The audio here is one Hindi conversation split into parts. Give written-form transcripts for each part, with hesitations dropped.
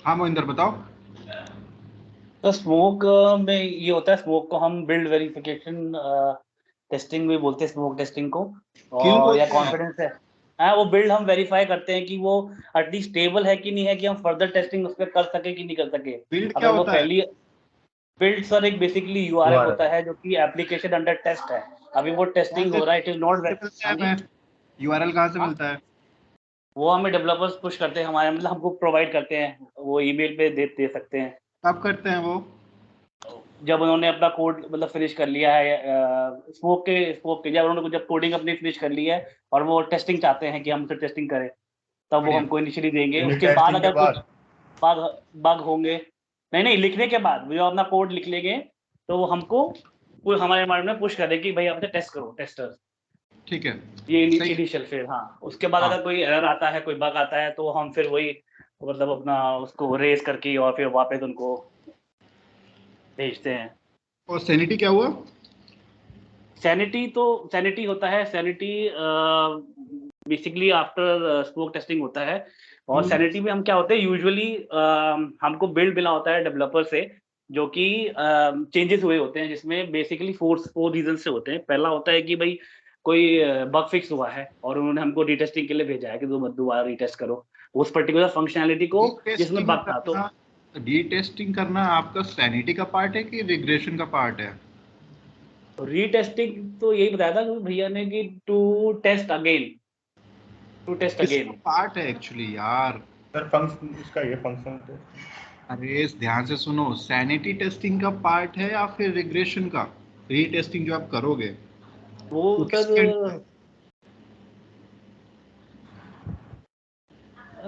हाँ मोहिंदर बताओ। तो स्मोक में ये होता है, स्मोक को हम बिल्ड वेरिफिकेशन टेस्टिंग भी बोलते हैं, स्मोक टेस्टिंग को। क्यों और या बोलते हैं? कॉन्फिडेंस है। हाँ, वो बिल्ड हम वेरीफाई करते हैं कि वो एटलीस्ट स्टेबल है कि नहीं है, कि हम फर्दर टेस्टिंग उस पर कर सके कि नहीं कर सके। बिल्ड क्या अगर वो होता है? पहली बिल्ड सर एक बेसिकली यूआरएल URL होता है जो कि एप्लीकेशन अंडर टेस्ट है। अभी वो कहाँ टेस्टिंग से हो रहा है, इट इज नॉट। मिलता है हाँ जी। हमें? यूआरएल कहाँ से हाँ, मिलता है? वो हमें डेवलपर्स पुश करते हैं, हमारे मतलब हमको प्रोवाइड करते हैं, वो ईमेल पे दे सकते हैं। कब करते हैं वो? जब उन्होंने अपना कोड मतलब फिनिश कर लिया है, स्मोक के जब कोडिंग अपनी फिनिश कर ली है और वो टेस्टिंग चाहते हैं कि हम उसे टेस्टिंग करें, तब वो बढ़िया। हमको इनिशियली देंगे। यूनिट उसके बाद टेस्टिंग के अगर कुछ बाद। बग बग होंगे, नहीं नहीं, लिखने के बाद जो अपना कोड लिख लेंगे, तो वो हमको हमारे एनवायरनमेंट में पुश करे कि भाई आप टेस्ट करो, टेस्टर। ठीक है। ये सही है। इनिशियल फिर, हाँ, उसके बाद हाँ। अगर कोई एरर आता है, कोई बग आता है, तो हम फिर वही मतलब अपना उसको रेज करके और फिर वापस उनको भेजते हैं। और सैनिटी क्या हुआ? सैनिटी होता है, sanity basically after smoke testing होता है। और सैनिटी में हम क्या होते हैं यूजुअली, हमको बिल्ड मिला होता है डेवलपर से, जो कि चेंजेस हुए होते हैं, जिसमें बेसिकली फोर रीजन से होते हैं। पहला होता है कि भाई कोई बग फिक्स हुआ है और उन्होंने हमको रीटेस्टिंग के लिए भेजा है कि तुम दोबारा रीटेस्ट करो उस पर्टिकुलर फंक्शनैलिटी को जिसमें रीटेस्टिंग बग था। तो करना, रीटेस्टिंग करना आपका सैनिटी का पार्ट है कि रिग्रेशन का पार्ट है? रीटेस्टिंग तो यही बताया था भैया ने कि to test again, to test किसका अगेन। पार्ट है एक्चुअली यार? सर फंक्शन इसका ये फंक्शन टेस्ट। अरे ध्यान से सुनो, सैनिटी टेस्टिंग का पार्ट है या फिर रिग्रेशन का? रीटेस्टिंग जो आप करोगे वो वो सर किसके अंडर है?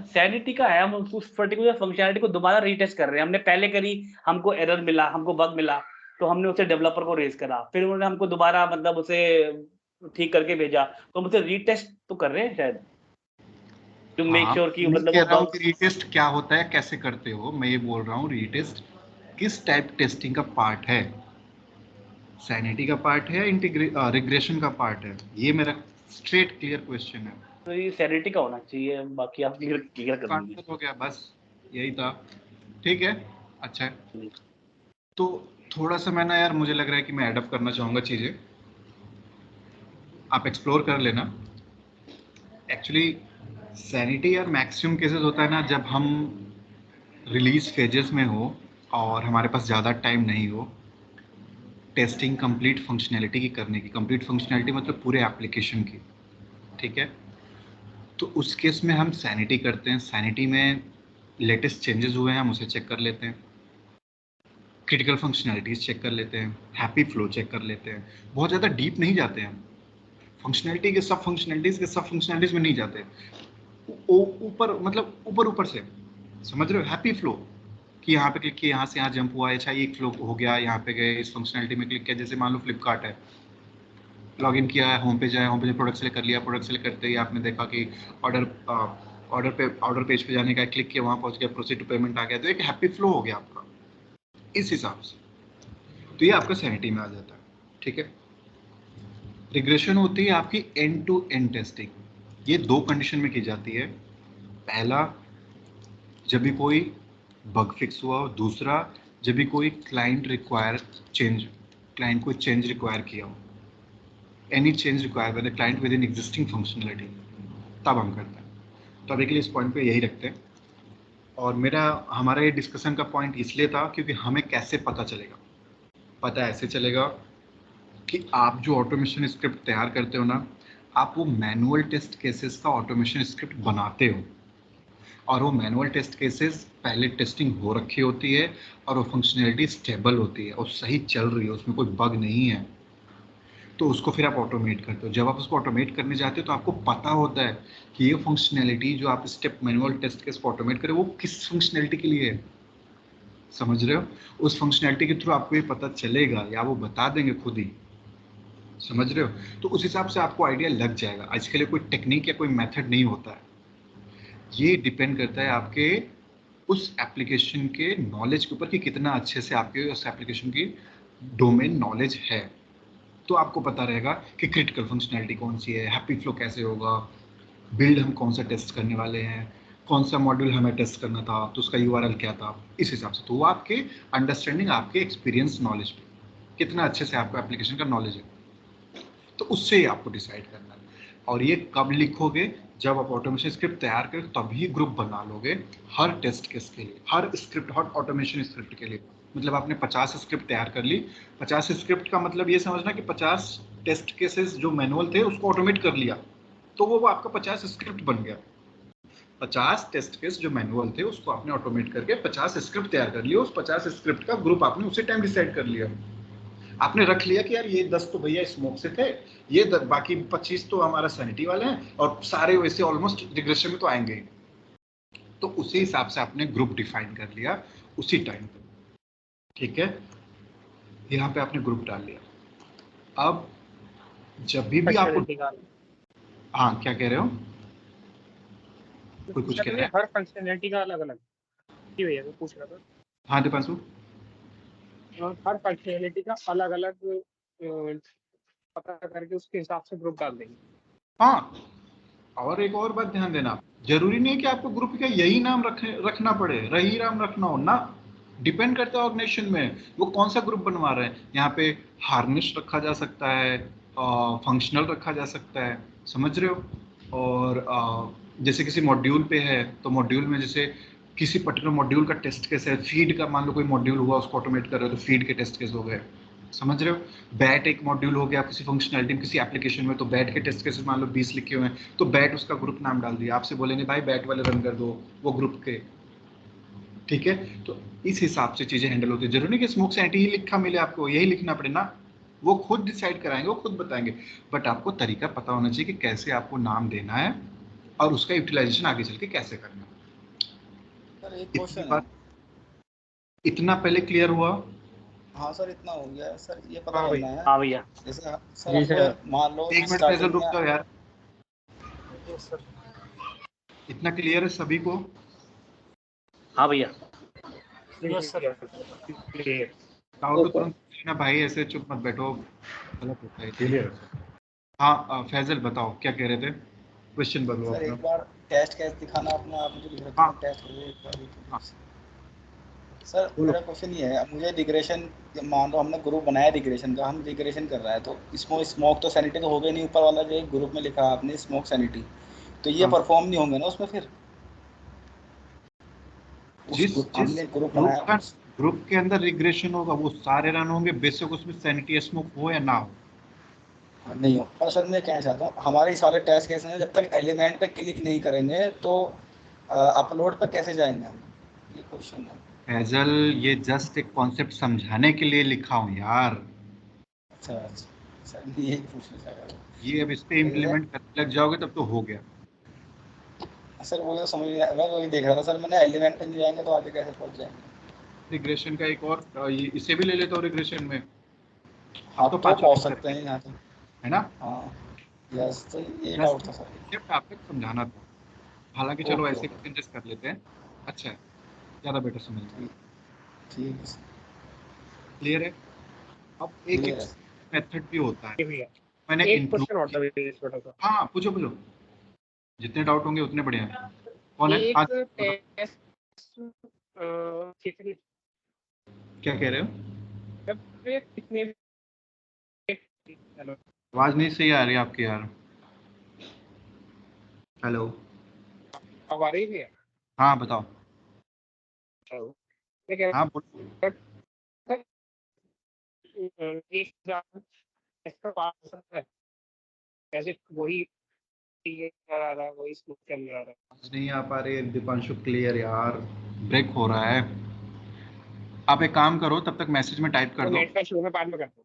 सैनिटी का है, हम उस पर्टिकुलर फंक्शनैलिटी को दोबारा रीटेस्ट कर रहे हैं। हमने पहले करी, हमको एरर मिला, हमको बग मिला, तो हमने उसे डेवलपर को रेज करा, फिर उन्होंने हमको दोबारा मतलब उसे ठीक करके भेजा, तो हम उसे रीटेस्ट तो कर रहे हैं शायद, टू मेक हाँ, श्योर कि मैं नहीं मतलब कह वो रहा हूँ कि बग। रीटेस्ट क्या होता है, कैसे करते हो, मैं ये बोल रहा हूँ रीटेस्ट किस टाइप टेस्टिंग का पार्ट है? सैनिटी का पार्ट है या रिग्रेशन का पार्ट है? ये मेरा स्ट्रेट क्लियर क्वेश्चन है। तो ये सैनिटी का होना चाहिए, बाकी आप क्लियर क्लियर कर दीजिए। आंसर हो गया बस, यही था। ठीक है। अच्छा है। तो थोड़ा सा मैं ना यार, मुझे लग रहा है कि मैं एडप्ट करना चाहूँगा चीज़ें, आप एक्सप्लोर कर लेना। एक्चुअली सैनिटी यार मैक्सिमम केसेस होता है ना जब हम रिलीज फेजेस में हो और हमारे पास ज़्यादा टाइम नहीं हो टेस्टिंग कंप्लीट फंक्शनैलिटी की करने की। कंप्लीट फंक्शनैलिटी मतलब पूरे एप्लीकेशन की। ठीक है। तो उस केस में हम सैनिटी करते हैं। सैनिटी में लेटेस्ट चेंजेस हुए हैं हम उसे चेक कर लेते हैं, क्रिटिकल फंक्शनैलिटीज़ चेक कर लेते हैं, हैप्पी फ्लो चेक कर लेते हैं। बहुत ज़्यादा डीप नहीं जाते हैं हम, फंक्शनैलिटी के सब फंक्शनैलिटीज़ के सब फंक्शनैलिटीज़ में नहीं जाते। ऊपर मतलब ऊपर ऊपर से समझ रहे हो, हैप्पी फ्लो कि यहाँ पे क्लिक किया, यहाँ से यहाँ जंप हुआ, अच्छा ये फ्लो हो गया, यहाँ पे गए, इस फंक्शनैलिटी में क्लिक किया। जैसे मान लो फ्लिपकार्ट है, लॉगिन किया है, होम पेज आया, होम पेज में प्रोडक्ट सेलेक्ट कर लिया, प्रोडक्ट सेलेक्ट करते ही आपने देखा कि ऑर्डर ऑर्डर पेज पे जाने का क्लिक किया, वहाँ पहुँच गया, प्रोसीड टू पेमेंट आ गया, तो एक हैप्पी फ्लो हो गया आपका इस हिसाब से। तो ये आपका सैनिटी में आ जाता है। ठीक है। रिग्रेशन होती है आपकी एंड टू एंड टेस्टिंग। ये दो कंडीशन में की जाती है। पहला, जब भी कोई बग फिक्स हुआ हो। दूसरा, जब भी कोई क्लाइंट रिक्वायर चेंज, क्लाइंट को चेंज रिक्वायर किया हो, any change require by the client with in existing functionality, तब हम करते हैं। तो अभी के लिए इस पॉइंट पे यही रखते हैं। और हमारा ये डिस्कशन का पॉइंट इसलिए था क्योंकि हमें कैसे पता चलेगा। पता ऐसे चलेगा कि आप जो ऑटोमेशन स्क्रिप्ट तैयार करते हो ना, आप वो मैनुअल टेस्ट केसेस का ऑटोमेशन स्क्रिप्ट बनाते हो, और वो मैनुअल टेस्ट केसेस पहले टेस्टिंग हो रखी होती है और वो फंक्शनैलिटी स्टेबल होती है और सही चल रही है, उसमें कोई बग नहीं है, तो उसको फिर आप ऑटोमेट करते हो। जब आप उसको ऑटोमेट करने जाते हो तो आपको पता होता है कि ये फंक्शनैलिटी जो आप स्टेप मैनुअल टेस्ट केस को ऑटोमेट करें वो किस फंक्शनैलिटी के लिए है। समझ रहे हो? उस फंक्शनैलिटी के थ्रू आपको ये पता चलेगा या वो बता देंगे खुद ही। समझ रहे हो? तो उस हिसाब से आपको आइडिया लग जाएगा। इसके लिए कोई टेक्निक या कोई मेथड नहीं होता है, ये डिपेंड करता है आपके उस एप्लीकेशन के नॉलेज के ऊपर कि कितना अच्छे से आपके उस एप्लीकेशन की डोमेन नॉलेज है। तो आपको पता रहेगा कि क्रिटिकल फंक्शनैलिटी कौन सी है, हैप्पी फ्लो कैसे होगा, बिल्ड हम कौन सा टेस्ट करने वाले हैं, कौन सा मॉड्यूल हमें टेस्ट करना था, तो उसका यूआरएल क्या था, इस हिसाब से। तो वो आपके अंडरस्टैंडिंग, आपके एक्सपीरियंस नॉलेज पे कितना अच्छे से आपको एप्लीकेशन का नॉलेज है, तो उससे ही आपको डिसाइड करना है। और ये कब लिखोगे, जब आप ऑटोमेशन स्क्रिप्ट तैयार करें तभी ग्रुप बना लोगे हर टेस्ट केस के लिए, हर स्क्रिप्ट, हर ऑटोमेशन स्क्रिप्ट के लिए। मतलब आपने 50 स्क्रिप्ट तैयार कर ली, 50 स्क्रिप्ट का मतलब ये समझना कि 50 टेस्ट केसेस जो मैनुअल थे उसको ऑटोमेट कर लिया, तो वो आपका 50 स्क्रिप्ट बन गया। 50 टेस्ट केस जो मैनुअल थे उसको आपने ऑटोमेट करके 50 स्क्रिप्ट तैयार कर लिया, उस 50 स्क्रिप्ट का ग्रुप आपने उसी टाइम डिसाइड कर लिया। आपने रख लिया कि यार ये 10 तो भैया स्मोक से थे, ये बाकी 25 तो हमारा सैनिटी वाले हैं, और सारे वैसे ऑलमोस्ट रिग्रेशन में तो आएंगे ही। तो उसी हिसाब से आपने ग्रुप डिफाइन कर लिया उसी टाइम पे, ठीक है। यहाँ पे आपने ग्रुप डाल लिया। अब जब भी आपको, हाँ क्या कह रहे हो, कोई कुछ कह रहा है? हर फंक्शनैलिटी का अलग अलग जी भैया, मैं पूछ रहा था। हाँ दीपांशु, हर फंक्शनैलिटी का अलग अलग पता करके उसके हिसाब से ग्रुप डाल देंगे। हाँ। और एक और बात ध्यान देना, जरूरी नहीं है कि आपको ग्रुप का यही नाम रखना पड़े, रही राम रखना हो ना, डिपेंड करता है ऑर्गेनाइजेशन में वो कौन सा ग्रुप बनवा रहे हैं। यहाँ पे हार्निश रखा जा सकता है, फंक्शनल रखा जा सकता है, समझ रहे हो। और जैसे किसी मॉड्यूल पे है तो मॉड्यूल में जैसे किसी पर्टिकुलर मॉड्यूल का टेस्ट केस है, फीड का मान लो कोई मॉड्यूल हुआ उसको ऑटोमेट कर रहे हो तो फीड के टेस्ट केस हो गए, समझ रहे हो। बैट एक मॉड्यूल हो गया किसी फंक्शनैलिटी में, किसी एप्लीकेशन में, तो बैट के टेस्ट केसेस मान लो 20 लिखे हुए हैं, तो बैट उसका ग्रुप नाम डाल दिया। आपसे बोलेंगे भाई बैट वाले रन कर दो वो ग्रुप के, ठीक है। तो इस हिसाब से चीजें हैंडल होती है। जरूरी नहीं कि स्मोक सैनिटी ही लिखा मिले आपको, यही लिखना पड़े ना, वो खुद डिसाइड कराएंगे, वो खुद बताएंगे। बट आपको तरीका पता होना चाहिए कि कैसे आपको नाम देना है और उसका यूटिलाइजेशन आगे चल के कैसे करना है। सर एक इतनी क्वेश्चन है। बात, इतना पहले क्लियर हुआ? हाँ सर इतना हो गया है। सर ये पता हाँ करना है, हाँ भैया। जैसे जी सर सर। हमने मान लो एक मिनट फैजल स्टार्टिंग रुक में, जाओ यार, इतना क्लियर है सभी को? हाँ भैया। डाउट तो तुरंत पूछना भाई, ऐसे चुप मत बैठो, गलत होता है क्लियर। हाँ फैजल बताओ क्या कह रहे थे, क्वेश्चन बोलो सर अपना। एक बार टेस्ट कैसे दिखाना अपना, आप मुझे लिख रखे हाँ हैं टेस्ट करो एक बार हाँ सर बोलो। मेरा क्वेश्चन ये है, मुझे रिग्रेशन, मान लो हमने ग्रुप बनाया रिग्रेशन का, हम रिग्रेशन कर रहा है, तो इसमें स्मोक तो सैनिटी तो हो गया नहीं, ऊपर वाला जो एक ग्रुप में लिखा आपने स्मोक सैनिटी, तो ये हाँ। परफॉर्म नहीं होंगे ना उसमें फिर? जिस जिस हमने ग्रुप ग्रुप बनाया का, ग्रुप के अंदर रिग्रेशन होगा वो सारे रन होंगे, बेशक उसमें सैनिटी स्मोक हो या ना हो। नहीं हो। पर सर मैं कहना चाहता हूँ हमारे सारे टेस्ट केस हैं, जब तक एलिमेंट पे क्लिक नहीं करेंगे तो अपलोड पर कैसे जाएंगे हम, ये क्वेश्चन है। फैजल ये जस्ट एक कॉन्सेप्ट समझाने के लिए लिखा हूँ यार, अच्छा अच्छा सर मैं यही पूछना चाह रहा ये अब इस पे इम्प्लीमेंट करने लग जाओगे तब तो हो गया। था सर, वो तो समझ नहीं आया, मैं वही देख रहा था सर, मैंने एलिमेंट पे नहीं जाएंगे तो आगे कैसे पहुंच जाएंगे। रिग्रेशन का एक और इसे भी ले लेता हूँ रिग्रेशन में, हाँ तो तो पांचवा पहुंच लेक्चर सकते हैं यहाँ तो। है ना। हाँ यस, तो ये जस्ट डाउट था सर। कॉन्सेप्ट आप तक समझाना था, हालांकि चलो ओके ऐसे ओके चेंजेस कर लेते हैं, अच्छा है, ज़्यादा बेटर समझ में ठीक, ठीक है सर, क्लियर है। अब एक क्लियर एक है। मेथड भी होता है, भैया मैंने एक इंक्लूड क्वेश्चन और था किया। भैया छोटा सा। हाँ पूछो पूछो, जितने डाउट होंगे उतने बढ़िया हैं। कौन है एक आज बताओ। टेस्ट कितने क्या कह रहे हो, कितने आवाज़ नहीं सही आ रही आपकी यार। हेलो, अब आ रही है? हाँ बताओ। मैं कह हाँ बोलो। रहा था, एक एग्जाम इसका पास हो सकता है, ऐसे वही आ रहा है, वही स्कूल चल रहा है। आवाज़ नहीं आ पा रही है दीपांशु, क्लियर यार, ब्रेक हो रहा है। आप एक काम करो, तब तक मैसेज में टाइप कर तो दो। नेट का शुरू में बाद में करता हूँ।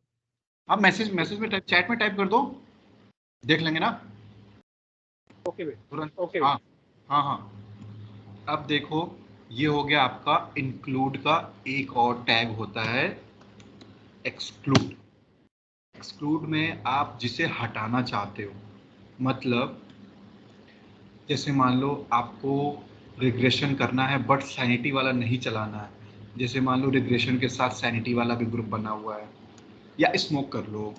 आप मैसेज मैसेज में टाइप, चैट में टाइप कर दो, देख लेंगे ना ओके भैया, तुरंत। ओके हाँ भैया। हाँ हाँ। अब देखो, ये हो गया आपका इंक्लूड का। एक और टैग होता है एक्सक्लूड। एक्सक्लूड में आप जिसे हटाना चाहते हो, मतलब जैसे मान लो आपको रिग्रेशन करना है बट सैनिटी वाला नहीं चलाना है, जैसे मान लो रिग्रेशन के साथ सैनिटी वाला भी ग्रुप बना हुआ है, या स्मोक कर लो,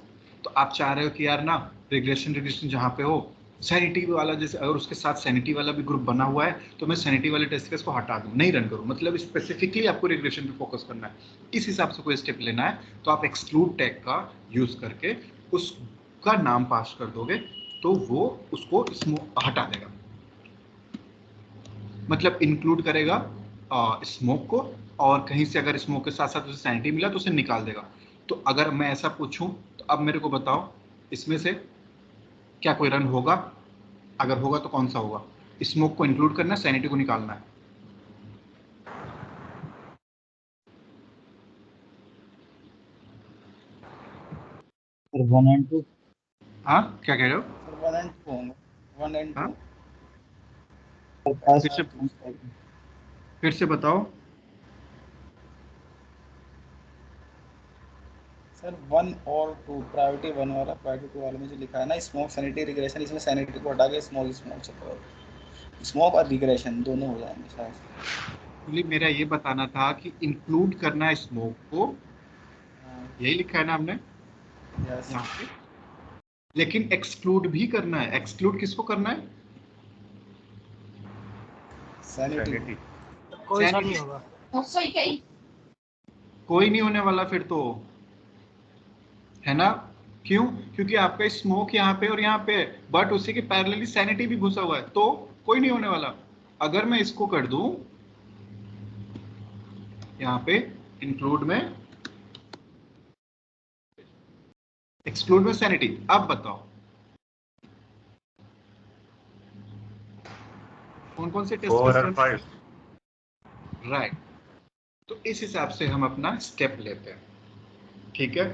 तो आप चाह रहे हो कि यार ना रिग्रेशन रिग्रेशन जहाँ पे हो सैनिटी वाला जैसे अगर उसके साथ सैनिटी वाला भी ग्रुप बना हुआ है तो मैं सैनिटी वाले टेस्ट केस को हटा दूं, नहीं रन करूं, मतलब स्पेसिफिकली आपको रिग्रेशन पे फोकस करना है, इस हिसाब से कोई स्टेप लेना है तो आप एक्सक्लूड टैग का यूज करके उसका नाम पास कर दोगे तो वो उसको हटा देगा, मतलब इंक्लूड करेगा स्मोक को, और कहीं से अगर स्मोक के साथ साथ उसे सैनिटी मिला तो उसे निकाल देगा। तो अगर मैं ऐसा पूछूं तो अब मेरे को बताओ इसमें से क्या कोई रन होगा, अगर होगा तो कौन सा होगा? स्मोक को इंक्लूड करना है, सैनिटी को निकालना है। Sir 1 and 2। हाँ क्या कह रहे हो? सर 1 एंड 2 होंगे, 1 एंड हाँ 2। फिर से बताओ। सर 1 और 2, प्रायोरिटी 1 वाला, प्रायोरिटी 2 वाले में जो लिखा है ना स्मोक सैनिटी रिग्रेशन, इसमें सैनिटी को हटा के स्मोक स्मोक और रिग्रेशन दोनों हो जाएंगे शायद। एक्चुअली मेरा ये बताना था कि इंक्लूड करना है स्मोक को, यही लिखा है ना हमने यस। यहाँ पे, लेकिन एक्सक्लूड भी करना है। एक्सक्लूड किसको करना है? सैनिटी। सैनिटी। कोई सा नहीं सैनिटी। होगा। कोई नहीं होने वाला फिर तो, है ना? क्यों? क्योंकि आपका स्मोक यहाँ पे और यहाँ पे है, बट उसी के पैरेलली सैनिटी भी घुसा हुआ है, तो कोई नहीं होने वाला। अगर मैं इसको कर दूं यहाँ पे इंक्लूड में, एक्सक्लूड में सैनिटी, अब बताओ कौन कौन से टेस्ट 4 केस और 5। राइट। तो इस हिसाब से हम अपना स्टेप लेते हैं, ठीक है?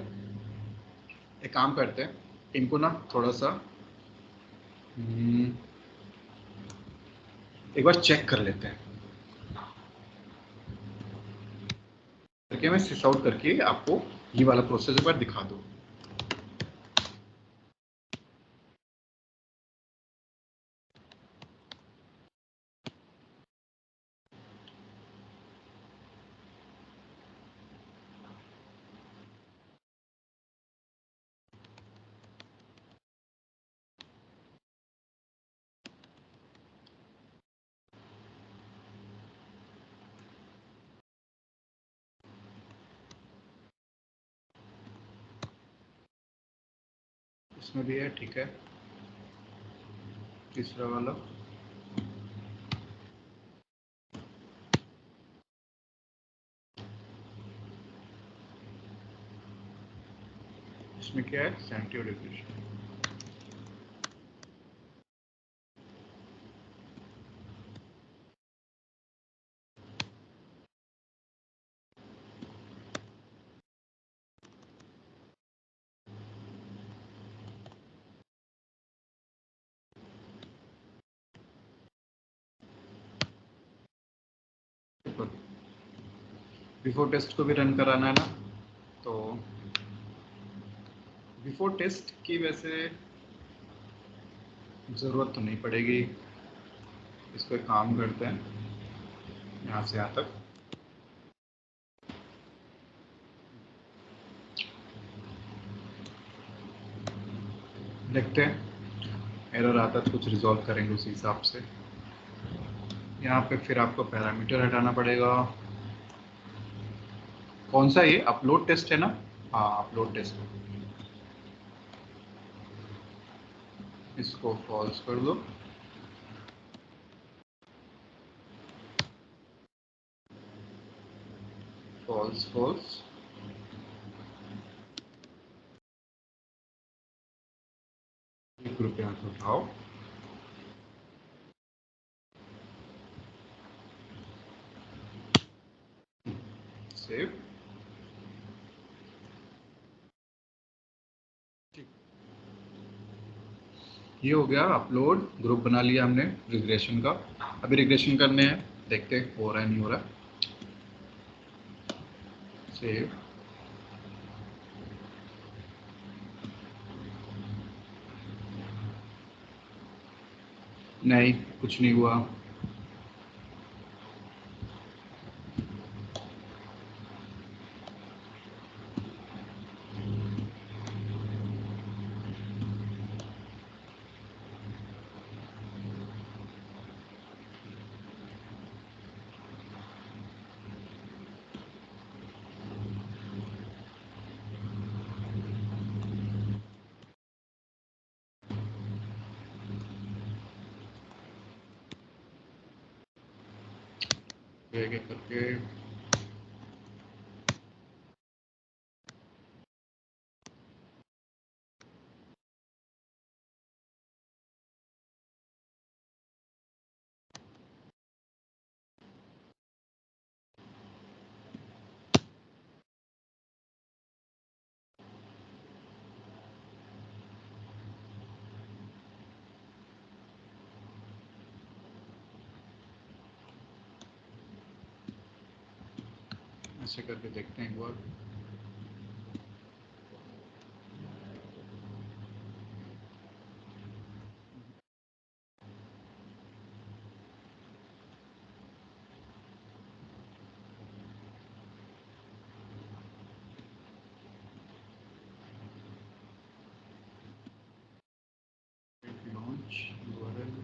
एक काम करते हैं, इनको ना थोड़ा सा एक बार चेक कर लेते हैं, करके मैं सिस आउट करके आपको ये वाला प्रोसेस एक बार दिखा दूं। इसमें भी है, ठीक है? तीसरा वाला इसमें क्या है? सैनिटी और रिग्रेशन। बिफोर टेस्ट को भी रन कराना है ना, तो बिफोर टेस्ट की वैसे ज़रूरत तो नहीं पड़ेगी। इसको एक काम करते हैं, यहाँ से यहाँ तक देखते हैं, एरर आता तो कुछ रिजॉल्व करेंगे उसी हिसाब से। यहाँ पे फिर आपको पैरामीटर हटाना पड़ेगा। कौन सा? ये अपलोड टेस्ट है ना? हाँ अपलोड टेस्ट, इसको फॉल्स कर दो। फॉल्स फॉल्स, ₹1 से उठाओ, सेव। ये हो गया अपलोड, ग्रुप बना लिया हमने रिग्रेशन का। अभी रिग्रेशन करने हैं, देखते हैं हो रहा है नहीं हो रहा। सेव। नहीं कुछ नहीं हुआ। एक एक करके ऐसे करके देखते हैं एक बार। लॉन्च यूआरएल,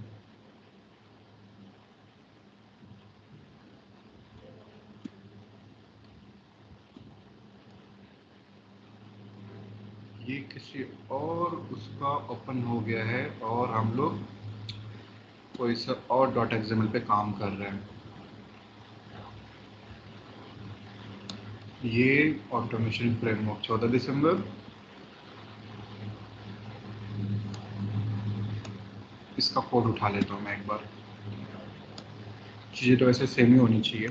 ये किसी और उसका ओपन हो गया है और हम लोग कोई सा और डॉट एक्सएमएल पे काम कर रहे हैं। ये ऑटोमेशन फ्रेमवर्क 14 दिसंबर, इसका कोड उठा लेता हूँ मैं एक बार। चीज़ें तो ऐसे सेम ही होनी चाहिए।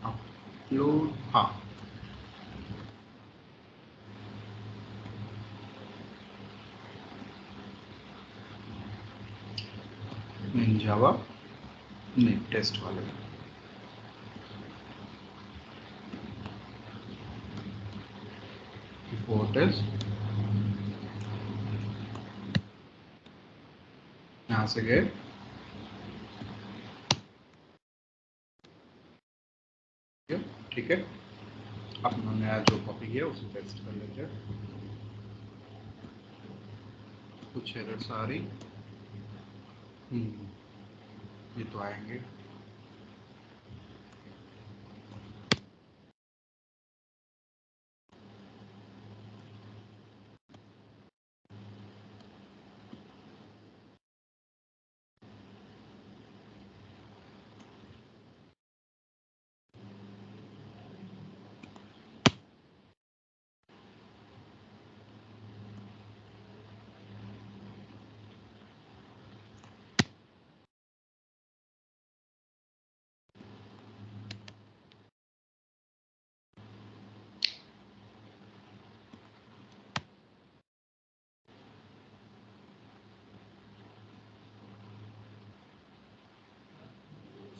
अपलोड, हाँ, नहीं जावा नहीं, टेस्ट वाले में। बिफोर टेस्ट, यहाँ से गए, ठीक है। अपना नया जो कॉपी किया उसे टेस्ट कर लेते हैं। कुछ एरर्स आ रही, ये तो आएंगे।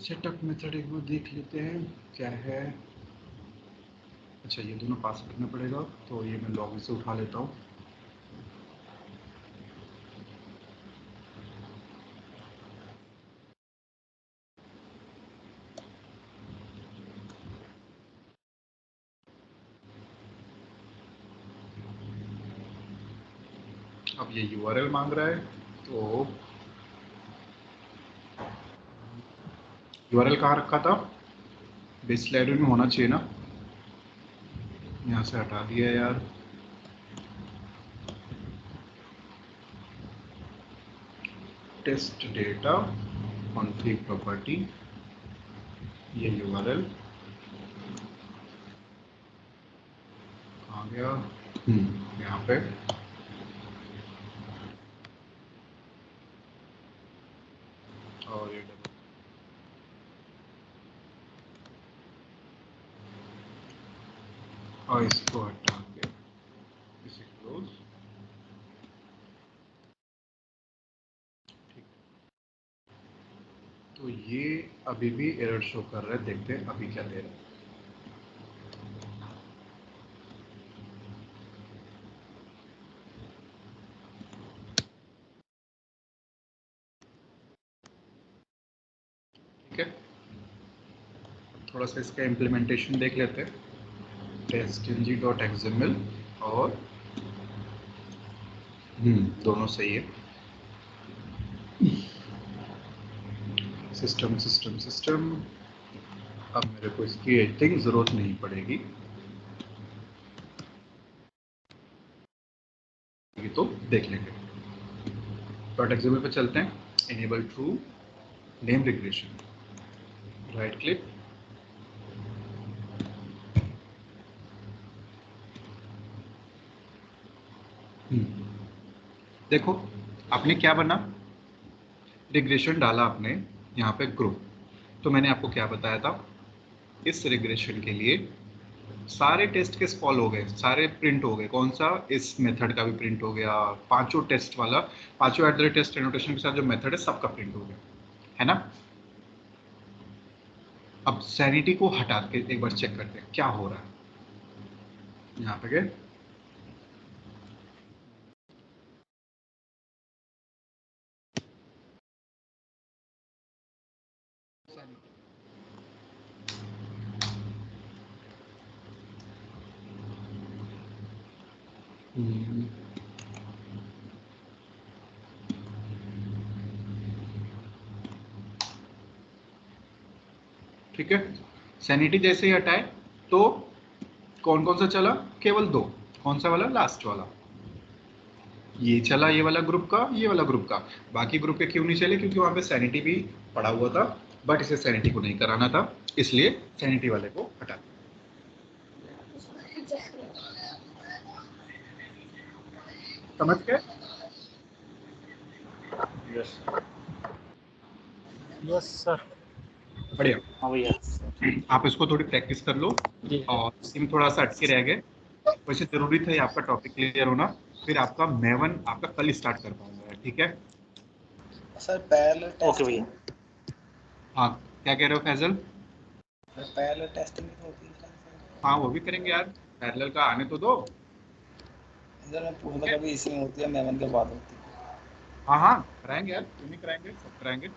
सेटअप मेथड एक बार देख लेते हैं क्या है। अच्छा, ये दोनों पास करना पड़ेगा, तो ये मैं लॉगिन से उठा लेता हूँ। अब ये यूआरएल मांग रहा है, तो यूआरएल कहाँ रखा था? बेस लाइब्रेरी में होना चाहिए ना, यहाँ से हटा दिया यार। टेस्ट डेटा कॉन्फ़िग प्रॉपर्टी, ये यूआरएल कहाँ गया? यहाँ पे। और ये और इसको हटा के इसे क्लोज। ठीक, तो ये अभी भी एरर शो कर रहा है, देखते हैं अभी क्या दे रहा है। ठीक है, थोड़ा सा इसका इम्प्लीमेंटेशन देख लेते हैं। testng.xml और दोनों सही है। सिस्टम सिस्टम सिस्टम, अब मेरे को इसकी आई थिंक ज़रूरत नहीं पड़ेगी, ये तो देख लेंगे। डॉट एक्सएमएल पे चलते हैं। Enable true name regression, right click, देखो आपने क्या बना, रिग्रेशन डाला आपने यहाँ पे ग्रुप। तो मैंने आपको क्या बताया था, इस रिग्रेशन के लिए सारे टेस्ट केस कॉल हो गए, सारे प्रिंट हो गए। कौन सा, इस मेथड का भी प्रिंट हो गया, पांचों टेस्ट वाला, पांचों at the rate test annotation के साथ जो मेथड है सबका प्रिंट हो गया, है ना। अब सैनिटी को हटा के एक बार चेक करते हैं क्या हो रहा है। यहाँ पे गए, ठीक है। सैनिटी जैसे ही हटाए तो कौन कौन सा चला, केवल दो। कौन सा वाला, लास्ट वाला, ये चला, ये वाला ग्रुप का, ये वाला ग्रुप का। बाकी ग्रुप के क्यों नहीं चले, क्योंकि वहां पे सैनिटी भी पड़ा हुआ था, बट इसे सैनिटी को नहीं कराना था, इसलिए सैनिटी वाले को हटा दिया। समझ गए? Yes yes sir. बढ़िया। हाँ भैया। आप इसको थोड़ी प्रैक्टिस कर लो, और टीम थोड़ा सा अटके रह गए, वैसे जरूरी था ये आपका टॉपिक क्लियर होना, फिर आपका मैं1 आपका कल स्टार्ट कर पाऊंगा, ठीक है। सर पैरेलल ओके भैया। टेस्टिंग, हाँ, क्या कह रहे हो फैजल? पैरेलल टेस्टिंग भी होती है सर। हाँ वो भी करेंगे यार, पैरेलल का आने तो दो। सर मैं पूछता कभी इसी में होती है, मेमन के बाद होती है। हाँ हाँ कराएंगे यार, क्यों नहीं कराएंगे, सब कराएंगे,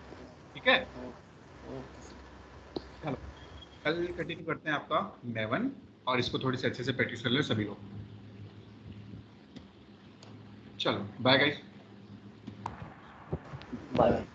ठीक है। Okay sir. चलो कल कंटिन्यू करते हैं आपका मैं1, और इसको थोड़ी सी अच्छे से प्रैक्टिस कर ले सभी लोग। चलो बाय गाइस। बाय।